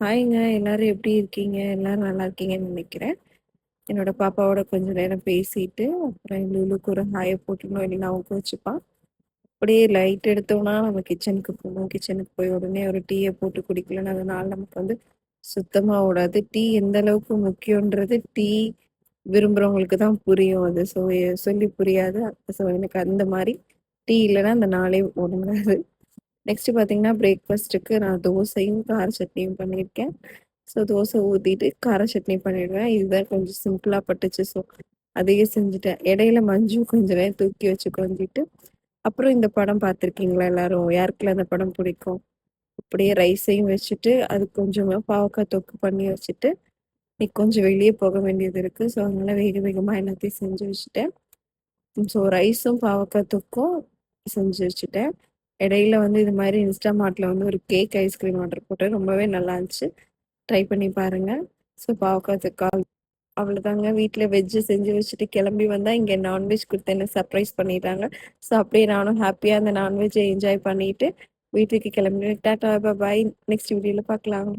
ஹாய்ங்க. எல்லாரும் எப்படி இருக்கீங்க? எல்லாரும் நல்லா இருக்கீங்கன்னு நெனைக்கிறேன். என்னோட பாப்பாவோட கொஞ்ச நேரம் பேசிட்டு, அப்புறம் லுலுக்கு ஒரு ஹாய போட்டுடணும் இல்லைன்னா அவன் கோச்சுப்பான். அப்படியே லைட் எடுத்தோம்னா நம்ம கிச்சனுக்கு போணும். கிச்சனுக்கு போய் உடனே ஒரு டீய போட்டு குடிக்கலன்னா, அந்த நாள் நமக்கு சுத்தமா ஓடாது. டீ எந்த அளவுக்கு முக்கியன்றது டீ விரும்புறவங்களுக்கு தான் புரியும் அது. சொல்லி புரியாது. எனக்கு அந்த மாரி டீ இல்லன்னா அந்த நாளே ஒழுங்காது. நெக்ஸ்ட் பார்த்தீங்கன்னா, பிரேக்ஃபாஸ்ட்டுக்கு நான் தோசையும், கார சட்னியும் பண்ணியிருக்கேன். ஸோ தோசை ஊத்திட்டு கார சட்னி பண்ணிடுவேன். இதுதான் கொஞ்சம் சிம்பிளா பட்டுச்சு. ஸோ அதையே செஞ்சுட்டேன். இடையில மஞ்சு கொஞ்ச நேரம் தூக்கி வச்சு கொஞ்சிட்டு, அப்புறம் இந்த படம் பார்த்துருக்கீங்களா எல்லாரும்? யாருக்கெல்லாம் இந்த படம் பிடிக்கும்? அப்படியே ரைஸையும் வச்சுட்டு, அது கொஞ்சமா பாவக்காய் தொக்கு பண்ணி வச்சுட்டு, இன்னைக்கு கொஞ்சம் வெளியே போக வேண்டியது இருக்கு. ஸோ அதனால வேக வேகமா எல்லாத்தையும் செஞ்சு வச்சுட்டேன். ஸோ ரைஸும் பாவக்காய் தொக்கும் செஞ்சு வச்சுட்டேன். இடையில இது மாரி இன்ஸ்டாமார்ட்ல ஒரு கேக் ஐஸ்கிரீம் ஆர்டர் போட்டேன். ரொம்பவே நல்லா இருந்துச்சு. ட்ரை பண்ணி பாருங்க. ஸோ பாவக்காய் தொக்கு அவ்வளோதாங்க. வீட்ல வெஜ்ஜு செஞ்சு வச்சுட்டு கிளம்பி வந்தா, இங்க நான்வெஜ் குடுத்து என்ன சர்ப்ரைஸ் பண்ணிட்டாங்க. ஸோ அப்படியே நானும் ஹாப்பியா அந்த நான்வெஜ்ஜ என்ஜாய் பண்ணிட்டு வீட்டுக்கு கிளம்பிடுவேன். டாட்டா பாய். நெக்ஸ்ட் வீடியோல பார்க்கலாம்.